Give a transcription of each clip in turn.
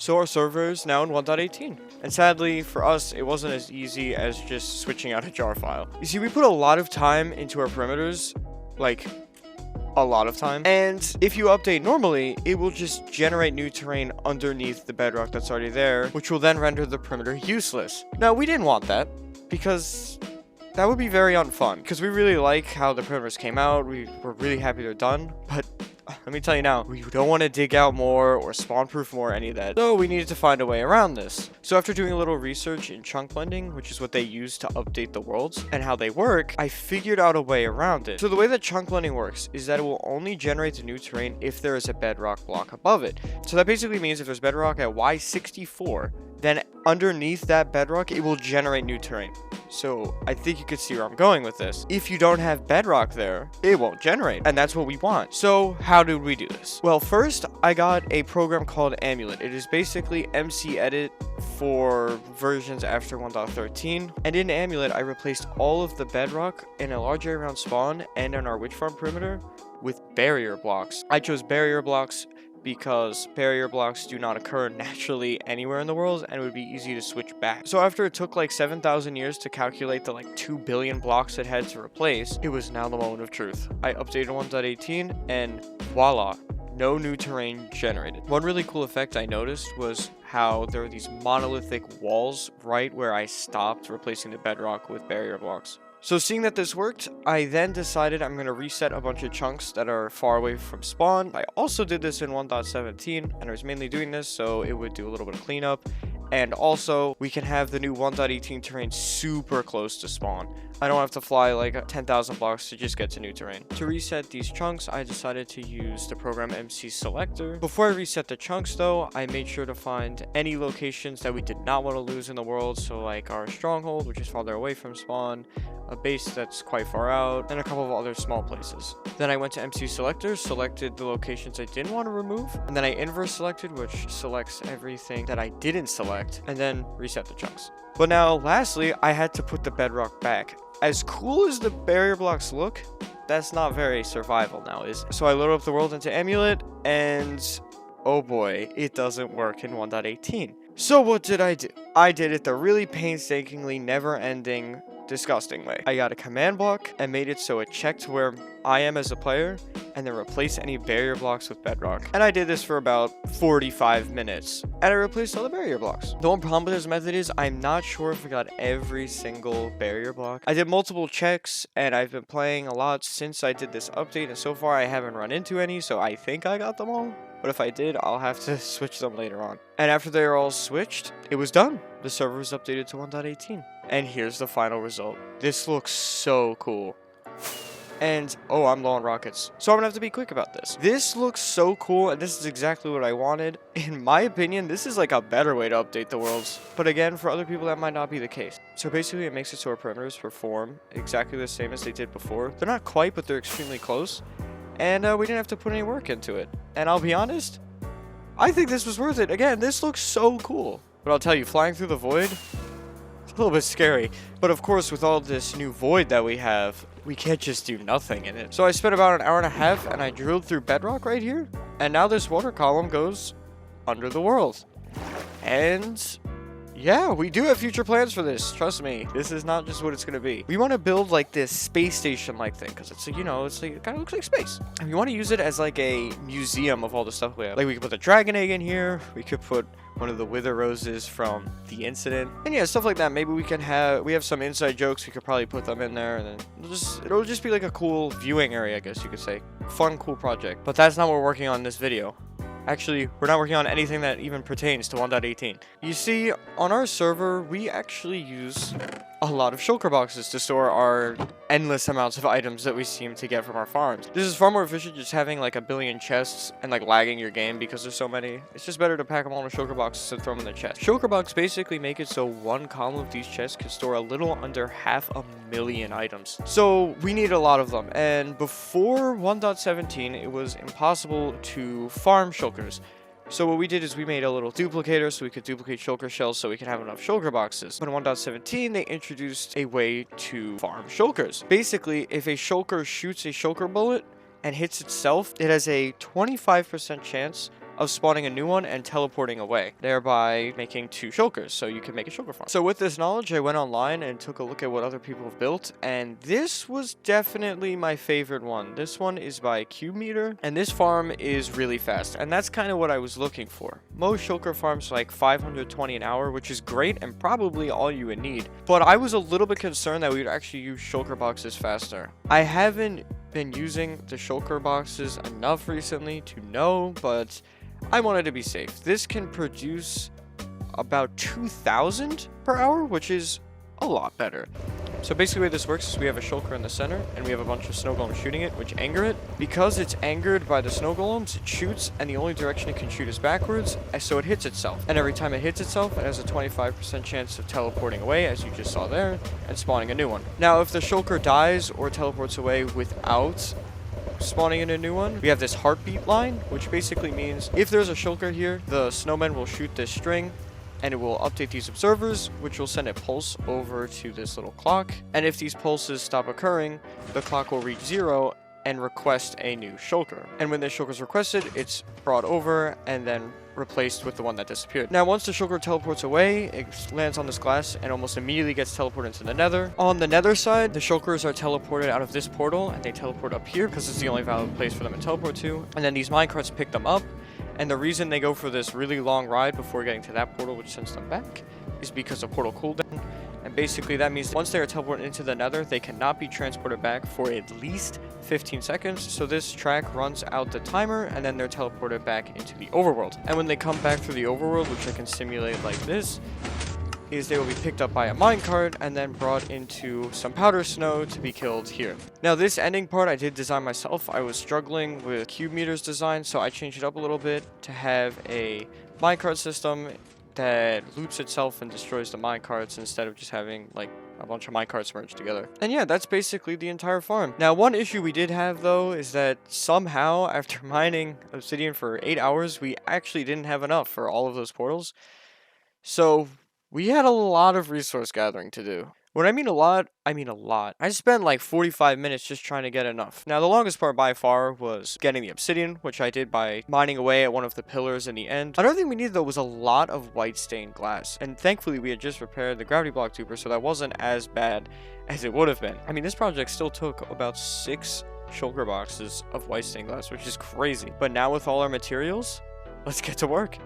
So our server is now in 1.18. And sadly, for us, it wasn't as easy as just switching out a jar file. You see, we put a lot of time into our perimeters, like a lot of time. And if you update normally, it will just generate new terrain underneath the bedrock that's already there, which will then render the perimeter useless. Now, we didn't want that because that would be very unfun, because we really like how the perimeters came out. We're really happy they're done, but let me tell you now, we don't want to dig out more or spawn proof more, any of that. So we needed to find a way around this. So after doing a little research in chunk blending, which is what they use to update the worlds and how they work, I figured out a way around it. So the way that chunk blending works is that it will only generate the new terrain if there is a bedrock block above it. So that basically means if there's bedrock at Y64, then underneath that bedrock, it will generate new terrain. So I think you could see where I'm going with this. If you don't have bedrock there, it won't generate, and that's what we want. So how did we do this? Well, first, I got a program called Amulet. It is basically MC Edit for versions after 1.13. And in Amulet, I replaced all of the bedrock in a large area around spawn and in our witch farm perimeter with barrier blocks. I chose barrier blocks because barrier blocks do not occur naturally anywhere in the world, and it would be easy to switch back. So after it took like 7,000 years to calculate the like 2 billion blocks it had to replace, it was now the moment of truth. I updated 1.18 and voila, no new terrain generated. One really cool effect I noticed was how there were these monolithic walls right where I stopped replacing the bedrock with barrier blocks. So seeing that this worked, I then decided I'm going to reset a bunch of chunks that are far away from spawn. I also did this in 1.17, and I was mainly doing this so it would do a little bit of cleanup. And also, we can have the new 1.18 terrain super close to spawn. I don't have to fly like 10,000 blocks to just get to new terrain. To reset these chunks, I decided to use the program MC Selector. Before I reset the chunks though, I made sure to find any locations that we did not want to lose in the world. So like our stronghold, which is farther away from spawn, a base that's quite far out, and a couple of other small places. Then I went to MC Selector, selected the locations I didn't want to remove, and then I inverse selected, which selects everything that I didn't select, and then reset the chunks. But now, lastly, I had to put the bedrock back. As cool as the barrier blocks look, that's not very survival now, is it? So I loaded up the world into Amulet, and oh boy, it doesn't work in 1.18. So what did I do? I did it the really painstakingly, never-ending, disgusting way. I got a command block and made it so it checked where I am as a player and then replaced any barrier blocks with bedrock. And I did this for about 45 minutes and I replaced all the barrier blocks. The one problem with this method is I'm not sure if I got every single barrier block. I did multiple checks and I've been playing a lot since I did this update, and so far I haven't run into any, so I think I got them all. But if I did, I'll have to switch them later on. And after they're all switched, it was done. The server was updated to 1.18. And here's the final result. This looks so cool. And, oh, I'm low on rockets. So I'm gonna have to be quick about this. This looks so cool, and this is exactly what I wanted. In my opinion, this is like a better way to update the worlds. But again, for other people, that might not be the case. So basically, it makes it so our perimeters perform exactly the same as they did before. They're not quite, but they're extremely close. And we didn't have to put any work into it. And I'll be honest, I think this was worth it. Again, this looks so cool. But I'll tell you, flying through the void, it's a little bit scary. But of course, with all this new void that we have, we can't just do nothing in it. So I spent about an hour and a half, and I drilled through bedrock right here. And now this water column goes under the world. And yeah, we do have future plans for this. Trust me, this is not just what it's going to be. We want to build like this space station-like thing, because it's, you know, it's like, it kind of looks like space. And we want to use it as like a museum of all the stuff we have. Like we could put the dragon egg in here. We could put one of the wither roses from the incident. And yeah, stuff like that. Maybe we have some inside jokes. We could probably put them in there, and then it'll just be like a cool viewing area, I guess you could say. Fun, cool project. But that's not what we're working on in this video. Actually, we're not working on anything that even pertains to 1.18. You see, on our server, we actually use a lot of shulker boxes to store our endless amounts of items that we seem to get from our farms. This is far more efficient just having like a billion chests and like lagging your game because there's so many. It's just better to pack them all in shulker boxes and throw them in the chest. Shulker boxes basically make it so one column of these chests can store a little under 500,000 items. So we need a lot of them. And before 1.17, it was impossible to farm shulkers. So what we did is we made a little duplicator so we could duplicate shulker shells so we could have enough shulker boxes. But in 1.17, they introduced a way to farm shulkers. Basically, if a shulker shoots a shulker bullet and hits itself, it has a 25% chance of spawning a new one and teleporting away, thereby making 2 Shulkers, so you can make a Shulker farm. So with this knowledge, I went online and took a look at what other people have built, and this was definitely my favorite one. This one is by Cube Meter, and this farm is really fast, and that's kind of what I was looking for. Most Shulker farms like 520 an hour, which is great and probably all you would need, but I was a little bit concerned that we would actually use Shulker boxes faster. I haven't been using the Shulker boxes enough recently to know, but I wanted to be safe. This can produce about 2,000 per hour, which is a lot better. So basically the way this works is we have a Shulker in the center, and we have a bunch of snow golems shooting it, which anger it. Because it's angered by the snow golems, it shoots, and the only direction it can shoot is backwards, so it hits itself. And every time it hits itself, it has a 25% chance of teleporting away, as you just saw there, and spawning a new one. Now, if the Shulker dies or teleports away without spawning in a new one, we have this heartbeat line, which basically means if there's a Shulker here, the snowmen will shoot this string, and it will update these observers, which will send a pulse over to this little clock. And if these pulses stop occurring, the clock will reach 0 and request a new Shulker. And when this Shulker is requested, it's brought over and then replaced with the one that disappeared. Now, once the Shulker teleports away, it lands on this glass and almost immediately gets teleported into the nether. On the nether side, the Shulkers are teleported out of this portal, and they teleport up here because it's the only valid place for them to teleport to. And then these minecarts pick them up. And the reason they go for this really long ride before getting to that portal, which sends them back, is because of portal cooldown. And basically that means once they are teleported into the nether, they cannot be transported back for at least 15 seconds. So this track runs out the timer, and then they're teleported back into the overworld. And when they come back through the overworld, which I can simulate like this, is they will be picked up by a minecart and then brought into some powder snow to be killed here. Now, this ending part I did design myself. I was struggling with Cube Meter's design, so I changed it up a little bit to have a minecart system that loops itself and destroys the minecarts instead of just having like a bunch of minecarts merged together. And yeah, that's basically the entire farm. Now, one issue we did have though is that somehow after mining obsidian for 8 hours, we actually didn't have enough for all of those portals. So we had a lot of resource gathering to do. When I mean a lot, I mean a lot. I spent like 45 minutes just trying to get enough. Now, the longest part by far was getting the obsidian, which I did by mining away at one of the pillars in the end. Another thing we needed though was a lot of white stained glass. And thankfully we had just repaired the gravity block duper, so that wasn't as bad as it would have been. I mean, this project still took about 6 Shulker boxes of white stained glass, which is crazy. But now with all our materials, let's get to work.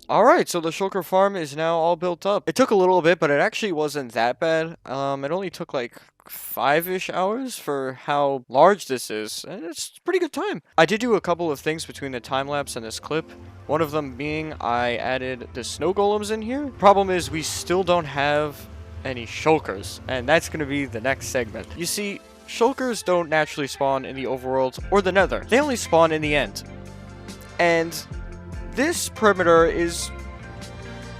Alright, so the Shulker farm is now all built up. It took a little bit, but it actually wasn't that bad. It only took like 5-ish hours for how large this is, and it's pretty good time. I did do a couple of things between the time lapse and this clip. One of them being I added the snow golems in here. Problem is we still don't have any Shulkers, and that's going to be the next segment. You see, Shulkers don't naturally spawn in the overworld or the nether. They only spawn in the end. And this perimeter is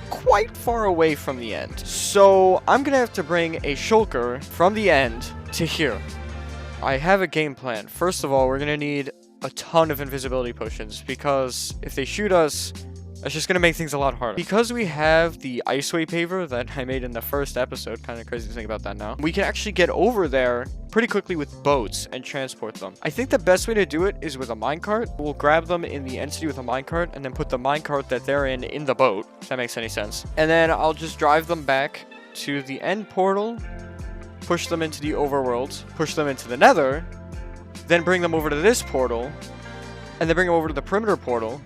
quite far away from the end. So I'm gonna have to bring a Shulker from the end to here. I have a game plan. First of all, we're gonna need a ton of invisibility potions because if they shoot us, that's just gonna make things a lot harder. Because we have the Iceway paver that I made in the first episode, kind of crazy to think about that now, we can actually get over there pretty quickly with boats and transport them. I think the best way to do it is with a minecart. We'll grab them in the end city with a minecart and then put the minecart that they're in the boat, if that makes any sense. And then I'll just drive them back to the end portal, push them into the overworld, push them into the nether, then bring them over to this portal, and then bring them over to the perimeter portal,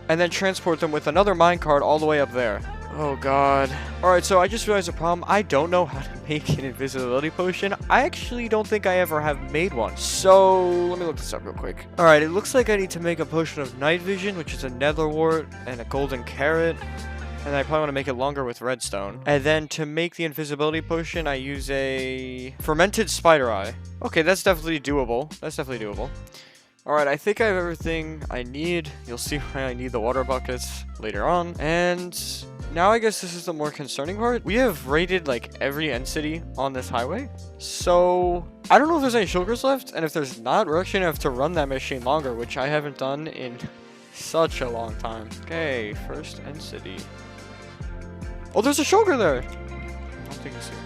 and then transport them with another minecart all the way up there. Oh god. Alright, so I just realized a problem. I don't know how to make an invisibility potion. I actually don't think I ever have made one. So, let me look this up real quick. Alright, it looks like I need to make a potion of night vision, which is a nether wart and a golden carrot. And I probably want to make it longer with redstone. And then to make the invisibility potion, I use a fermented spider eye. Okay, that's definitely doable. That's definitely doable. Alright, I think I have everything I need. You'll see why I need the water buckets later on. And now I guess this is the more concerning part. We have raided like every end city on this highway. So I don't know if there's any Shulkers left. And if there's not, we're actually gonna have to run that machine longer, which I haven't done in such a long time. Okay, first end city. Oh, there's a Shulker there. I don't think you see it.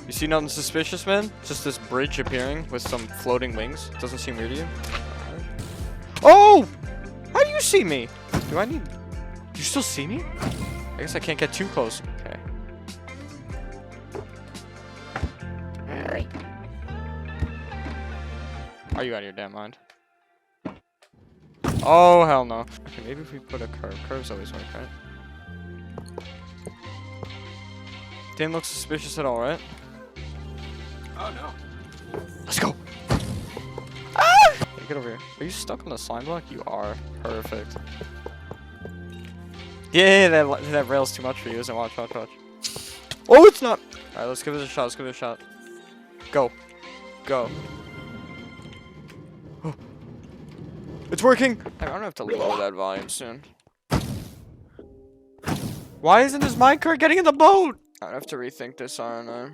You see nothing suspicious, man? Just this bridge appearing with some floating wings. Doesn't seem weird to you? Oh! How do you see me? Do I need... Do you still see me? I guess I can't get too close. Okay. Are you out of your damn mind? Oh, hell no. Okay, maybe if we put a curve. Curves always work, right? Didn't look suspicious at all, right? Oh no. Let's go. Ah! Hey, get over here. Are you stuck on the slime block? You are. Perfect. Yeah, that rail's too much for you, isn't it? Watch, watch, watch. Oh, it's not. All right, let's give it a shot. Let's give it a shot. Go. Go. Oh. It's working. I'm gonna have to lower that volume soon. Why isn't this minecart getting in the boat? I have to rethink this, aren't I?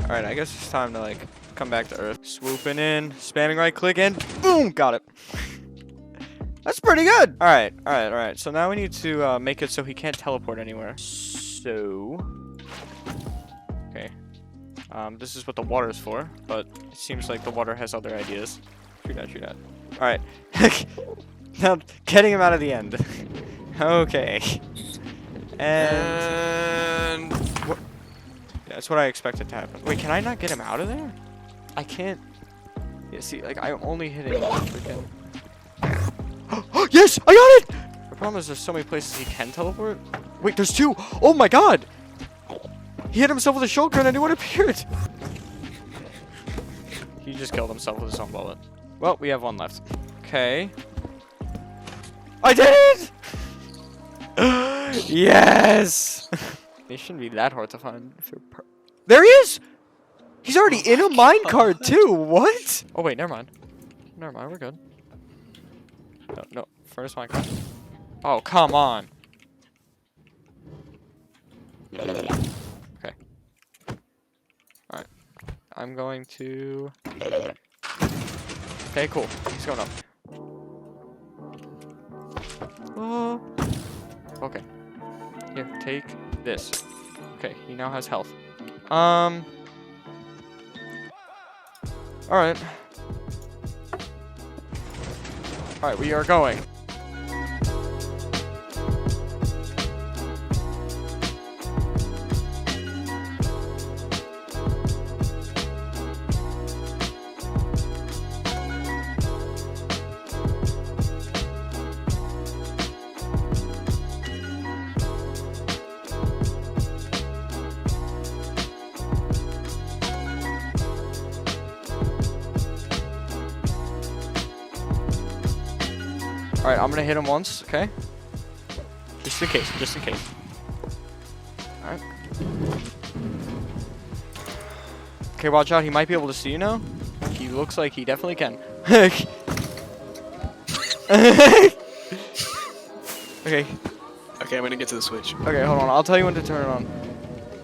Alright, I guess it's time to, like, come back to Earth. Swooping in, spamming right click, and boom! Got it. That's pretty good! Alright. So now we need to, make it so he can't teleport anywhere. So... Okay. This is what the water is for, but it seems like the water has other ideas. True that. Alright. Now, getting him out of the end. Okay. And... What? That's what I expected to happen. Wait, can I not get him out of there? I can't... Yeah, see, like, I'm only hitting freaking... Yes! I got it! The problem is there's so many places he can teleport. Wait, there's two! Oh my god! He hit himself with a Shulker and a new one appeared! He just killed himself with his own bullet. Well, we have one left. Okay. I did it! Yes! They shouldn't be that hard to find. If there he is! He's already in a minecart too! What? Oh wait, never mind. We're good. No. First minecart. Oh, come on. Okay. Alright. I'm going to... Okay, cool. He's going up. Oh. Okay. Here, take this. Okay, he now has health. Alright. Alright, we are going. Alright, I'm gonna hit him once, okay? Just in case, just in case. Alright. Okay, watch out, he might be able to see you now. He looks like he definitely can. Okay. Okay, I'm gonna get to the switch. Okay, hold on, I'll tell you when to turn it on.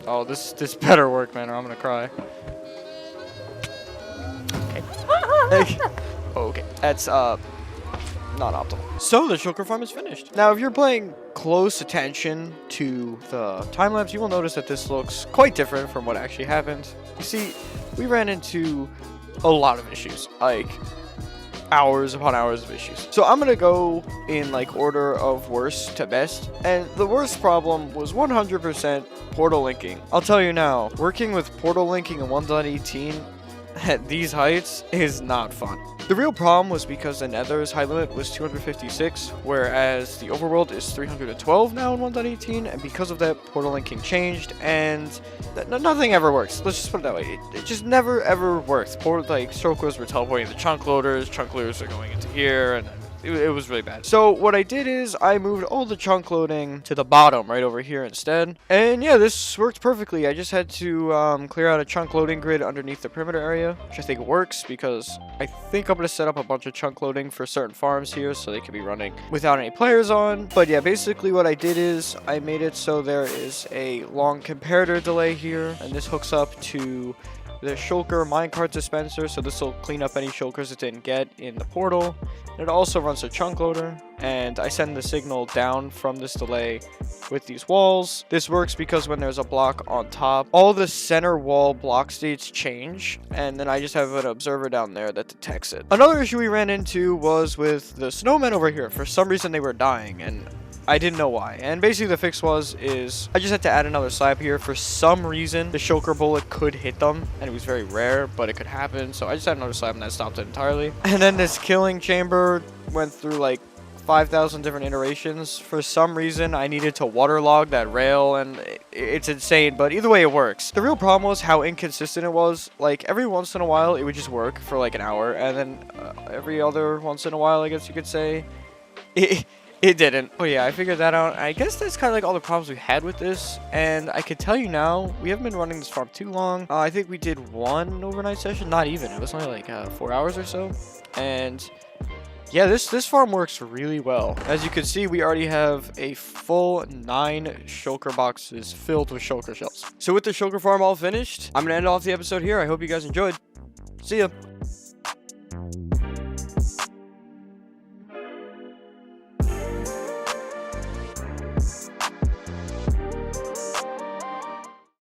Oh, this better work, man, or I'm gonna cry. Okay. Okay, that's, not optimal. So the Shulker farm is finished. Now, if you're paying close attention to the time lapse, you will notice that this looks quite different from what actually happened. You see, we ran into a lot of issues, like hours upon hours of issues. So I'm gonna go in like order of worst to best, and the worst problem was 100% portal linking. I'll tell you now, working with portal linking in 1.18 at these heights is not fun. The real problem was because the Nether's height limit was 256, whereas the overworld is 312 now in 1.18, and because of that, portal linking changed, and nothing ever works. Let's just put it that way. It just never ever works. Like, Shulkers were teleporting the chunk loaders are going into here, and it was really bad. So what I did is I moved all the chunk loading to the bottom right over here instead. And yeah, this worked perfectly. I just had to clear out a chunk loading grid underneath the perimeter area, which I think works because I think I'm going to set up a bunch of chunk loading for certain farms here so they can be running without any players on. But yeah, basically what I did is I made it so there is a long comparator delay here, and this hooks up to the Shulker minecart dispenser, so this will clean up any Shulkers it didn't get in the portal. And it also runs a chunk loader, and I send the signal down from this delay with these walls. This works because when there's a block on top, all the center wall block states change, and then I just have an observer down there that detects it. Another issue we ran into was with the snowmen over here. For some reason they were dying, and I didn't know why. And basically the fix is I just had to add another slab here. For some reason, the Shulker bullet could hit them, and it was very rare, but it could happen. So I just had another slab, and that stopped it entirely. And then this killing chamber went through like 5,000 different iterations. For some reason, I needed to waterlog that rail, and it's insane, but either way, it works. The real problem was how inconsistent it was. Like, every once in a while, it would just work for like an hour, and then every other once in a while, I guess you could say, it didn't. Oh yeah, I figured that out. I guess that's kind of like all the problems we had with this. And I can tell you now, we haven't been running this farm too long. I think we did one overnight session. Not even. It was only like 4 hours or so. And yeah, this farm works really well. As you can see, we already have a full 9 Shulker boxes filled with Shulker shells. So with the Shulker farm all finished, I'm going to end off the episode here. I hope you guys enjoyed. See ya.